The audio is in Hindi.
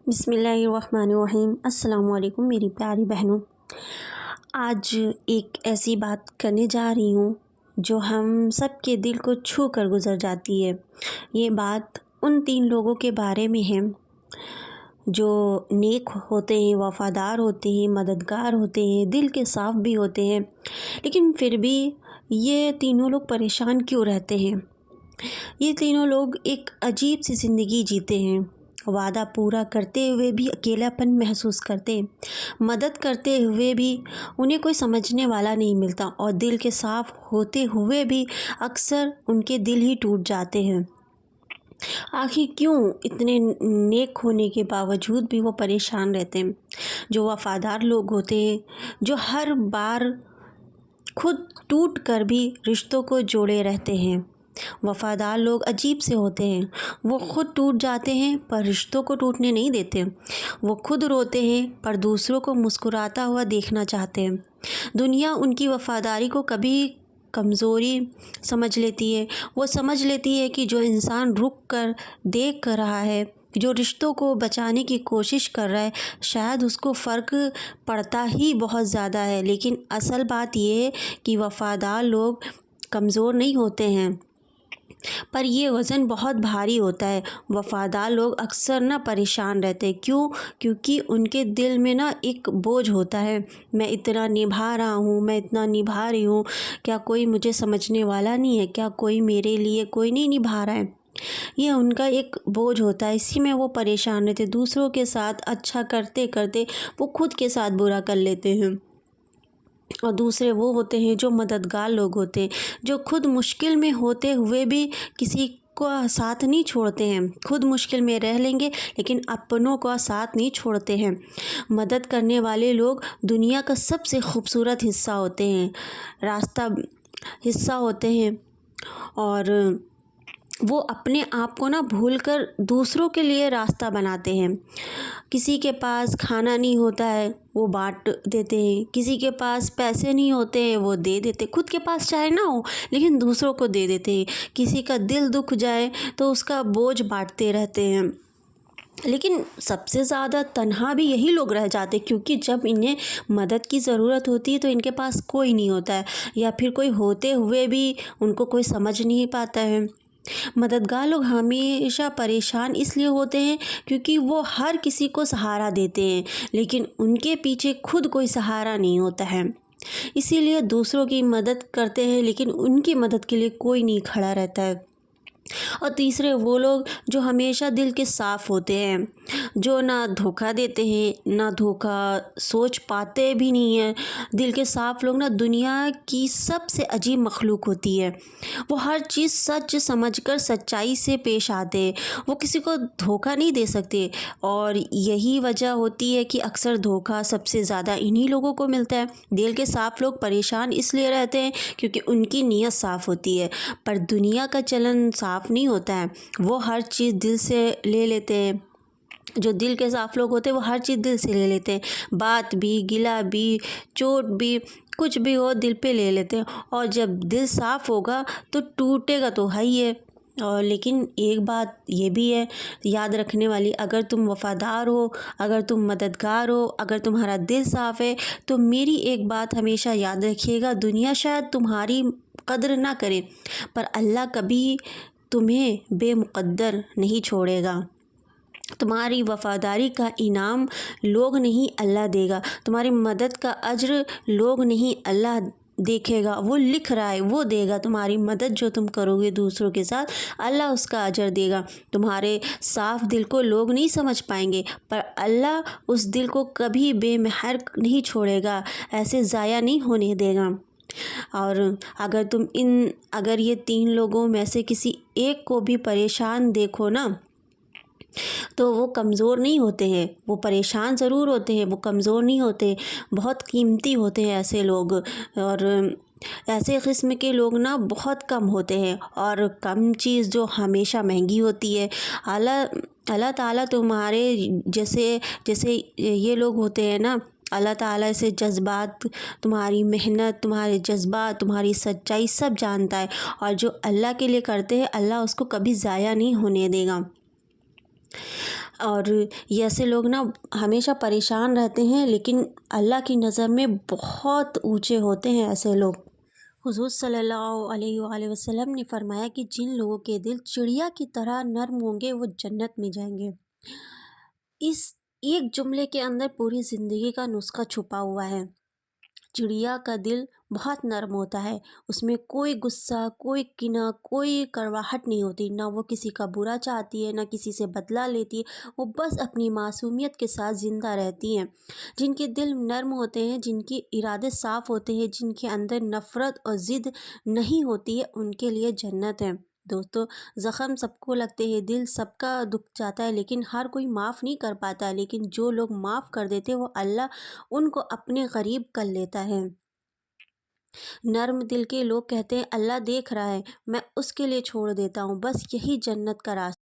बिस्मिल्लाहिर्रहमानिर्रहीम। अस्सलामु अलैकुम मेरी प्यारी बहनों। आज एक ऐसी बात करने जा रही हूँ जो हम सब के दिल को छू कर गुज़र जाती है। ये बात उन 3 लोगों के बारे में है जो नेक होते हैं, वफ़ादार होते हैं, मददगार होते हैं, दिल के साफ़ भी होते हैं, लेकिन फिर भी ये तीनों लोग परेशान क्यों रहते हैं। ये तीनों लोग एक अजीब सी ज़िंदगी जीते हैं। वादा पूरा करते हुए भी अकेलापन महसूस करते हैं, मदद करते हुए भी उन्हें कोई समझने वाला नहीं मिलता और दिल के साफ़ होते हुए भी अक्सर उनके दिल ही टूट जाते हैं। आखिर क्यों इतने नेक होने के बावजूद भी वो परेशान रहते हैं। जो वफ़ादार लोग होते हैं, जो हर बार खुद टूट कर भी रिश्तों को जोड़े रहते हैं। वफ़ादार लोग अजीब से होते हैं, वो खुद टूट जाते हैं पर रिश्तों को टूटने नहीं देते। वो खुद रोते हैं पर दूसरों को मुस्कुराता हुआ देखना चाहते हैं। दुनिया उनकी वफ़ादारी को कभी कमज़ोरी समझ लेती है। वो समझ लेती है कि जो इंसान रुक कर देख कर रहा है, जो रिश्तों को बचाने की कोशिश कर रहा है, शायद उसको फ़र्क पड़ता ही बहुत ज़्यादा है। लेकिन असल बात ये है कि वफ़ादार लोग कमज़ोर नहीं होते हैं, पर ये वज़न बहुत भारी होता है। वफ़ादार लोग अक्सर ना परेशान रहते हैं। क्यों? क्योंकि उनके दिल में ना एक बोझ होता है। मैं इतना निभा रहा हूँ, मैं इतना निभा रही हूँ, क्या कोई मुझे समझने वाला नहीं है? क्या कोई मेरे लिए कोई नहीं निभा रहा है? ये उनका एक बोझ होता है, इसी में वो परेशान रहते। दूसरों के साथ अच्छा करते करते वो खुद के साथ बुरा कर लेते हैं। और दूसरे वो होते हैं जो मददगार लोग होते हैं, जो खुद मुश्किल में होते हुए भी किसी को साथ नहीं छोड़ते हैं। खुद मुश्किल में रह लेंगे लेकिन अपनों का साथ नहीं छोड़ते हैं। मदद करने वाले लोग दुनिया का सबसे खूबसूरत हिस्सा होते हैं, रास्ता हिस्सा होते हैं। और वो अपने आप को ना भूलकर दूसरों के लिए रास्ता बनाते हैं। किसी के पास खाना नहीं होता है, वो बांट देते हैं। किसी के पास पैसे नहीं होते हैं, वो दे देते। खुद के पास चाहे ना हो लेकिन दूसरों को दे देते हैं। किसी का दिल दुख जाए तो उसका बोझ बांटते रहते हैं। लेकिन सबसे ज़्यादा तन्हा भी यही लोग रह जाते, क्योंकि जब इन्हें मदद की ज़रूरत होती है तो इनके पास कोई नहीं होता है, या फिर कोई होते हुए भी उनको कोई समझ नहीं पाता है। मददगार लोग हमेशा परेशान इसलिए होते हैं क्योंकि वो हर किसी को सहारा देते हैं, लेकिन उनके पीछे खुद कोई सहारा नहीं होता है। इसीलिए दूसरों की मदद करते हैं लेकिन उनकी मदद के लिए कोई नहीं खड़ा रहता है। और तीसरे वो लोग जो हमेशा दिल के साफ़ होते हैं, जो ना धोखा देते हैं ना धोखा सोच पाते भी नहीं हैं। दिल के साफ़ लोग ना दुनिया की सबसे अजीब मखलूक होती है। वो हर चीज़ सच समझकर सच्चाई से पेश आते हैं। वो किसी को धोखा नहीं दे सकते और यही वजह होती है कि अक्सर धोखा सबसे ज़्यादा इन्हीं लोगों को मिलता है। दिल के साफ़ लोग परेशान इसलिए रहते हैं क्योंकि उनकी नीयत साफ़ होती है, पर दुनिया का चलन साफ़ नहीं होता है। वो हर चीज़ दिल से ले लेते हैं। जो दिल के साफ़ लोग होते हैं वो हर चीज़ दिल से ले लेते हैं। बात भी, गिला भी, चोट भी, कुछ भी हो दिल पे ले लेते हैं। और जब दिल साफ़ होगा तो टूटेगा तो है ही है। और लेकिन एक बात ये भी है याद रखने वाली, अगर तुम वफ़ादार हो, अगर तुम मददगार हो, अगर तुम्हारा दिल साफ़ है तो मेरी एक बात हमेशा याद रखिएगा, दुनिया शायद तुम्हारी कद्र ना करे पर अल्लाह कभी तुम्हें बेमुक़द्दर नहीं छोड़ेगा। तुम्हारी वफ़ादारी का इनाम लोग नहीं अल्लाह देगा। तुम्हारी मदद का अज्र लोग नहीं अल्लाह देखेगा। वो लिख रहा है, वो देगा। तुम्हारी मदद जो तुम करोगे दूसरों के साथ, अल्लाह उसका अजर देगा। तुम्हारे साफ़ दिल को लोग नहीं समझ पाएंगे पर अल्लाह उस दिल को कभी बेमहर नहीं छोड़ेगा, ऐसे ज़ाया नहीं होने देगा। और अगर ये 3 लोगों में से किसी एक को भी परेशान देखो ना, तो वो कमज़ोर नहीं होते हैं। वो परेशान ज़रूर होते हैं, वो कमज़ोर नहीं होते। बहुत कीमती होते हैं ऐसे लोग। और ऐसे किस्म के लोग ना बहुत कम होते हैं और कम चीज़ जो हमेशा महंगी होती है। अल्लाह अल्लाह ताला तुम्हारे जैसे जैसे ये लोग होते हैं ना, अल्लाह ताला से जज्बात, तुम्हारी मेहनत, तुम्हारे जज्बात, तुम्हारी सच्चाई सब जानता है। और जो अल्लाह के लिए करते हैं अल्लाह उसको कभी ज़ाया नहीं होने देगा। और ये ऐसे लोग ना हमेशा परेशान रहते हैं, लेकिन अल्लाह की नज़र में बहुत ऊंचे होते हैं ऐसे लोग। हुज़ूर सल्लल्लाहु अलैहि वसल्लम ने फरमाया कि जिन लोगों के दिल चिड़िया की तरह नर्म होंगे वो जन्नत में जाएंगे। इस एक जुमले के अंदर पूरी ज़िंदगी का नुस्खा छुपा हुआ है। चिड़िया का दिल बहुत नर्म होता है, उसमें कोई गुस्सा, कोई किना, कोई कड़वाहट नहीं होती, ना वो किसी का बुरा चाहती है, ना किसी से बदला लेती है, वो बस अपनी मासूमियत के साथ ज़िंदा रहती हैं। जिनके दिल नर्म होते हैं, जिनके इरादे साफ़ होते हैं, जिनके अंदर नफ़रत और ज़िद नहीं होती है, उनके लिए जन्नत है। दोस्तों, ज़ख़म सबको लगते हैं, दिल सबका दुख जाता है, लेकिन हर कोई माफ़ नहीं कर पाता है। लेकिन जो लोग माफ़ कर देते हैं वो अल्लाह उनको अपने करीब कर लेता है। नर्म दिल के लोग कहते हैं अल्लाह देख रहा है, मैं उसके लिए छोड़ देता हूँ, बस यही जन्नत का रास्ता